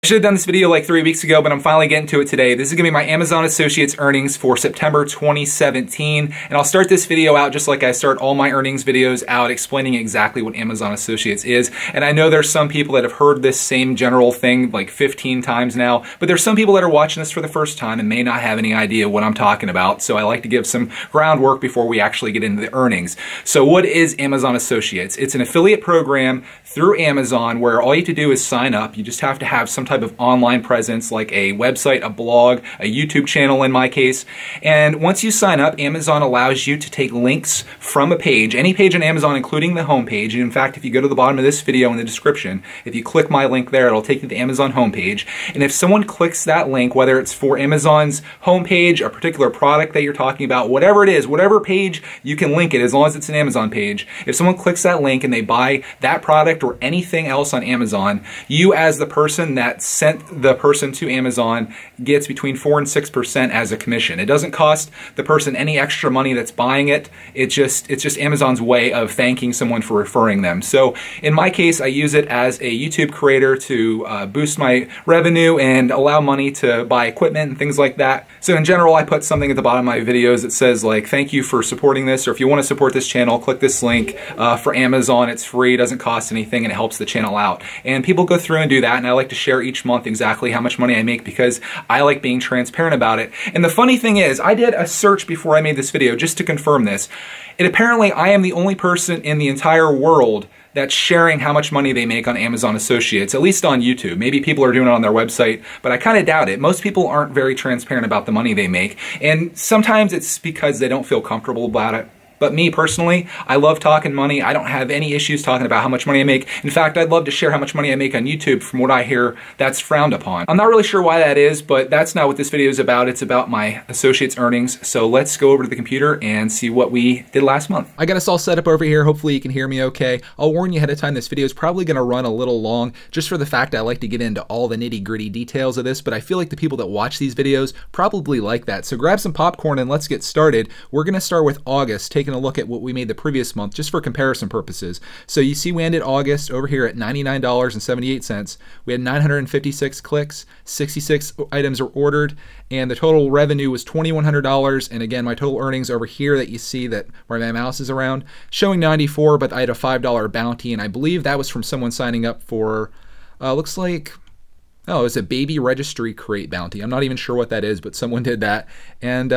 I should have done this video like 3 weeks ago, but I'm finally getting to it today. This is gonna be my Amazon Associates earnings for September 2017. And I'll start this video out just like I start all my earnings videos out, explaining exactly what Amazon Associates is. And I know there's some people that have heard this same general thing like 15 times now, but there's some people that are watching this for the first time and may not have any idea what I'm talking about. So I like to give some groundwork before we actually get into the earnings. So what is Amazon Associates? It's an affiliate program through Amazon where all you have to do is sign up. You just have to have some type of online presence like a website, a blog, a YouTube channel in my case. And once you sign up, Amazon allows you to take links from a page, any page on Amazon, including the homepage. And in fact, if you go to the bottom of this video in the description, if you click my link there, it'll take you to the Amazon homepage. And if someone clicks that link, whether it's for Amazon's homepage, a particular product that you're talking about, whatever it is, whatever page, you can link it as long as it's an Amazon page. If someone clicks that link and they buy that product or anything else on Amazon, you as the person that sent the person to Amazon gets between 4 and 6% as a commission. It doesn't cost the person any extra money that's buying it. It's just Amazon's way of thanking someone for referring them. So in my case, I use it as a YouTube creator to boost my revenue and allow money to buy equipment and things like that. So in general, I put something at the bottom of my videos that says like, thank you for supporting this, or if you want to support this channel, click this link for Amazon. It's free, doesn't cost anything, and it helps the channel out. And people go through and do that, and I like to share each month exactly how much money I make because I like being transparent about it. And the funny thing is, I did a search before I made this video just to confirm this. And apparently I am the only person in the entire world that's sharing how much money they make on Amazon Associates, at least on YouTube. Maybe people are doing it on their website, but I kind of doubt it. Most people aren't very transparent about the money they make, and sometimes it's because they don't feel comfortable about it. But me personally, I love talking money. I don't have any issues talking about how much money I make. In fact, I'd love to share how much money I make on YouTube. From what I hear, that's frowned upon. I'm not really sure why that is, but that's not what this video is about. It's about my associates earnings. So let's go over to the computer and see what we did last month. I got us all set up over here. Hopefully you can hear me okay. I'll warn you ahead of time, this video is probably gonna run a little long just for the fact I like to get into all the nitty-gritty details of this, but I feel like the people that watch these videos probably like that. So grab some popcorn and let's get started. We're gonna start with August, taking a look at what we made the previous month, just for comparison purposes. So you see we ended August over here at $99.78. We had 956 clicks, 66 items were ordered, and the total revenue was $2,100. And again, my total earnings over here that you see that where my mouse is around, showing 94, but I had a $5 bounty, and I believe that was from someone signing up for, looks like, oh, it's a baby registry crate bounty. I'm not even sure what that is, but someone did that, and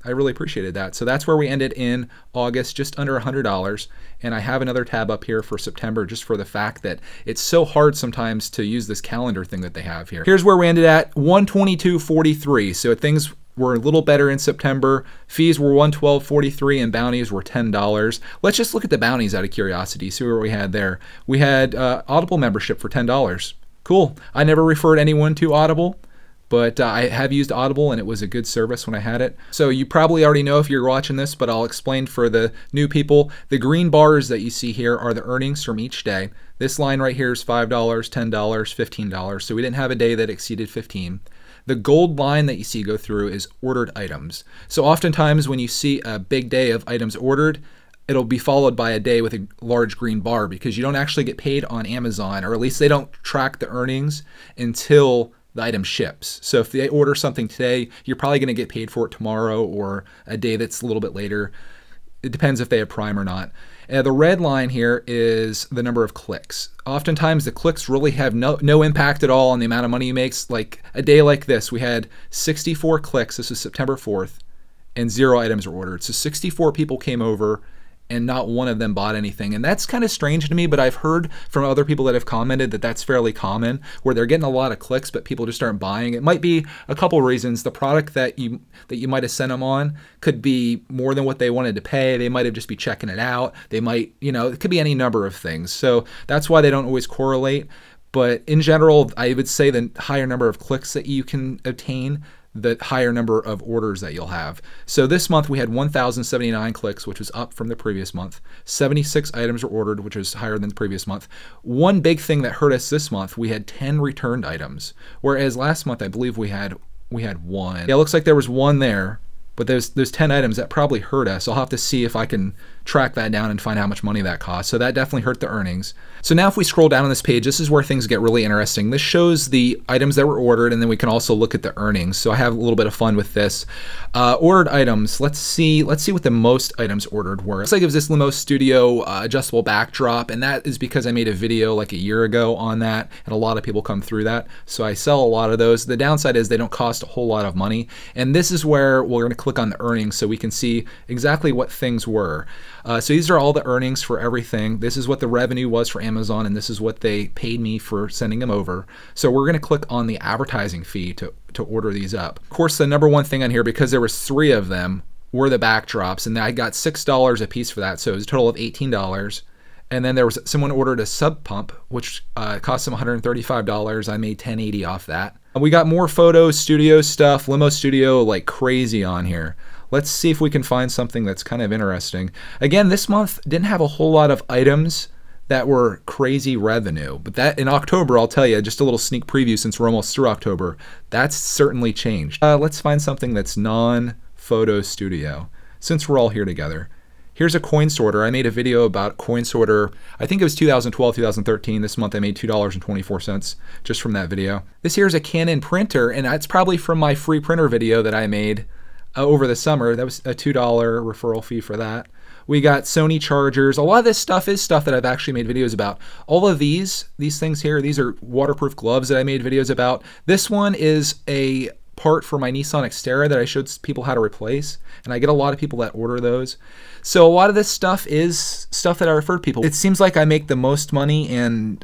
I really appreciated that. So that's where we ended in August, just under $100. And I have another tab up here for September just for the fact that it's so hard sometimes to use this calendar thing that they have here. Here's where we ended at, $122.43. So things were a little better in September. Fees were $112.43 and bounties were $10. Let's just look at the bounties out of curiosity, see what we had there. We had Audible membership for $10. Cool. I never referred anyone to Audible, but I have used Audible and it was a good service when I had it. So you probably already know if you're watching this, but I'll explain for the new people. The green bars that you see here are the earnings from each day. This line right here is $5, $10, $15. So we didn't have a day that exceeded 15. The gold line that you see go through is ordered items. So oftentimes when you see a big day of items ordered, it'll be followed by a day with a large green bar because you don't actually get paid on Amazon, or at least they don't track the earnings until the item ships. So if they order something today, you're probably going to get paid for it tomorrow or a day that's a little bit later. It depends if they have Prime or not. The red line here is the number of clicks. Oftentimes the clicks really have no impact at all on the amount of money you make. Like a day like this, we had 64 clicks. This was September 4th, and 0 items were ordered. So 64 people came over and not one of them bought anything. And that's kind of strange to me, but I've heard from other people that have commented that that's fairly common, where they're getting a lot of clicks, but people just aren't buying. It might be a couple reasons. The product that you might have sent them on could be more than what they wanted to pay. They might have just be checking it out. They might, it could be any number of things. So that's why they don't always correlate. But in general, I would say the higher number of clicks that you can obtain, the higher number of orders that you'll have. So this month we had 1,079 clicks, which was up from the previous month. 76 items were ordered, which was higher than the previous month. One big thing that hurt us this month, we had 10 returned items, whereas last month I believe we had one. Yeah, it looks like there was one there, But those 10 items, that probably hurt us. I'll have to see if I can track that down and find how much money that cost. So that definitely hurt the earnings. So now if we scroll down on this page, this is where things get really interesting. This shows the items that were ordered, and then we can also look at the earnings. So I have a little bit of fun with this. Ordered items, let's see what the most items ordered were. Looks like it was this Limo Studio adjustable backdrop, and that is because I made a video like a year ago on that, and a lot of people come through that. So I sell a lot of those. The downside is they don't cost a whole lot of money. And this is where we're going to click on the earnings so we can see exactly what things were. So these are all the earnings for everything. This is what the revenue was for Amazon, and this is what they paid me for sending them over. So we're going to click on the advertising fee to order these up. Of course, the number one thing on here, because there was 3 of them, were the backdrops, and I got $6 a piece for that, so it was a total of $18. And then there was someone ordered a sub pump, which cost them $135. I made $10.80 off that. We got more photo studio stuff, Limo Studio, like crazy on here. Let's see if we can find something that's kind of interesting. Again, this month didn't have a whole lot of items that were crazy revenue, but that in October, I'll tell you, just a little sneak preview since we're almost through October, that's certainly changed. Let's find something that's non-photo studio, since we're all here together. Here's a coin sorter. I made a video about coin sorter. I think it was 2012, 2013. This month I made $2.24 just from that video. This here is a Canon printer, and that's probably from my free printer video that I made over the summer. That was a $2 referral fee for that. We got Sony chargers. A lot of this stuff is stuff that I've actually made videos about. All of these things here, these are waterproof gloves that I made videos about. This one is a part for my Nissan Xterra that I showed people how to replace, and I get a lot of people that order those. So a lot of this stuff is stuff that I refer to people. It seems like I make the most money and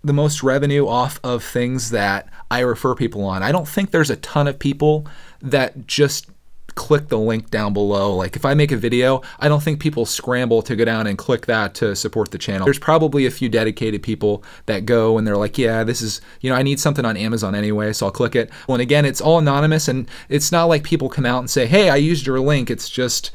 the most revenue off of things that I refer people on. I don't think there's a ton of people that just click the link down below. Like if I make a video, I don't think people scramble to go down and click that to support the channel. There's probably a few dedicated people that go and they're like, yeah, this is, I need something on Amazon anyway, so I'll click it. Well, and again, it's all anonymous, and it's not like people come out and say, hey, I used your link. It just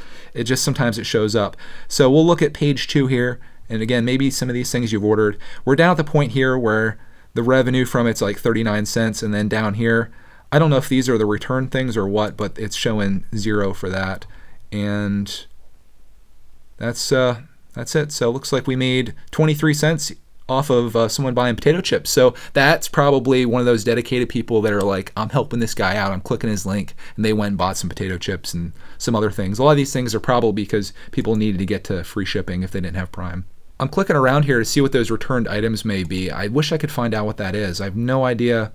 sometimes it shows up. So we'll look at page 2 here. And again, maybe some of these things you've ordered. We're down at the point here where the revenue from it's like 39 cents, and then down here, I don't know if these are the return things or what, but it's showing 0 for that. And that's it. So it looks like we made 23 cents off of someone buying potato chips. So that's probably one of those dedicated people that are like, I'm helping this guy out. I'm clicking his link, and they went and bought some potato chips and some other things. A lot of these things are probably because people needed to get to free shipping if they didn't have Prime. I'm clicking around here to see what those returned items may be. I wish I could find out what that is. I have no idea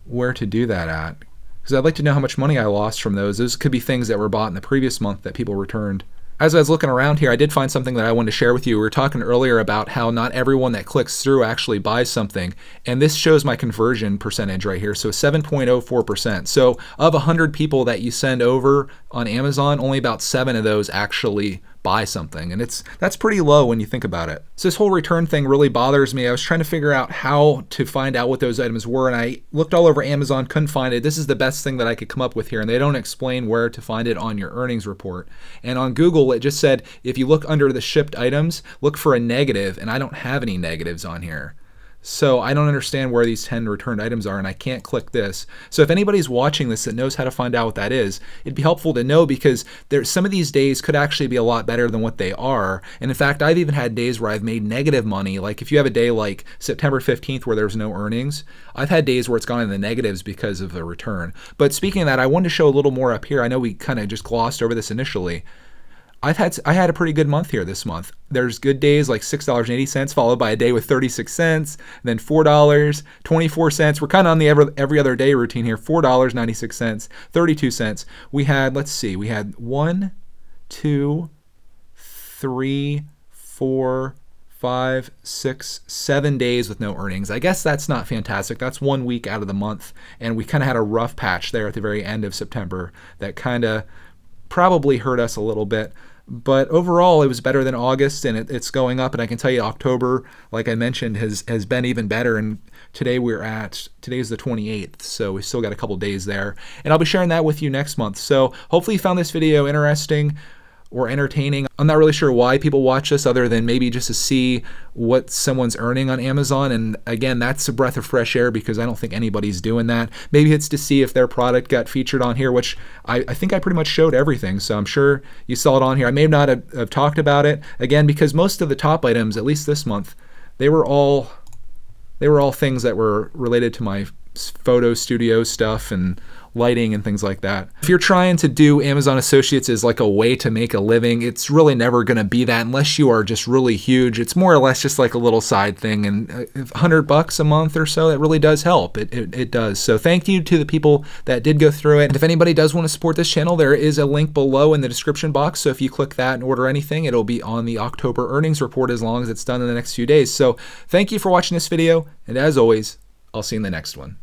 where to do that at, because I'd like to know how much money I lost from those. Those could be things that were bought in the previous month that people returned. As I was looking around here, I did find something that I wanted to share with you. We were talking earlier about how not everyone that clicks through actually buys something, and this shows my conversion percentage right here, so 7.04%. So of 100 people that you send over on Amazon, only about 7 of those actually buy something, and that's pretty low when you think about it. So this whole return thing really bothers me. I was trying to figure out how to find out what those items were, and I looked all over Amazon, couldn't find it. This is the best thing that I could come up with here, and they don't explain where to find it on your earnings report. And on Google, it just said if you look under the shipped items, look for a negative, and I don't have any negatives on here. So I don't understand where these 10 returned items are, and I can't click this. So if anybody's watching this that knows how to find out what that is, it'd be helpful to know, because some of these days could actually be a lot better than what they are. And in fact, I've even had days where I've made negative money. Like if you have a day like September 15th where there's no earnings, I've had days where it's gone in the negatives because of the return. But speaking of that, I wanted to show a little more up here. I know we kind of just glossed over this initially. I had a pretty good month here this month. There's good days like $6.80, followed by a day with 36 cents, then $4, 24 cents. We're kind of on the every other day routine here. $4.96, 32 cents. We had, let's see, we had 1, 2, 3, 4, 5, 6, 7 days with no earnings. I guess that's not fantastic. That's 1 week out of the month, and we kind of had a rough patch there at the very end of September that kind of probably hurt us a little bit. But overall, it was better than August, and it's going up. And I can tell you October, like I mentioned, has been even better. And today's the 28th, so we still got a couple days there. And I'll be sharing that with you next month. So hopefully you found this video interesting. or entertaining. I'm not really sure why people watch this other than maybe just to see what someone's earning on Amazon. And again, that's a breath of fresh air because I don't think anybody's doing that. Maybe it's to see if their product got featured on here, which I think I pretty much showed everything. So I'm sure you saw it on here. I may not have talked about it again because most of the top items, at least this month, they were all things that were related to my photo studio stuff and lighting and things like that. If you're trying to do Amazon Associates as like a way to make a living, it's really never going to be that unless you are just really huge. It's more or less just like a little side thing, and $100 a month or so, that really does help. It does. So thank you to the people that did go through it. And if anybody does want to support this channel, there is a link below in the description box. So if you click that and order anything, it'll be on the October earnings report as long as it's done in the next few days. So thank you for watching this video. And as always, I'll see you in the next one.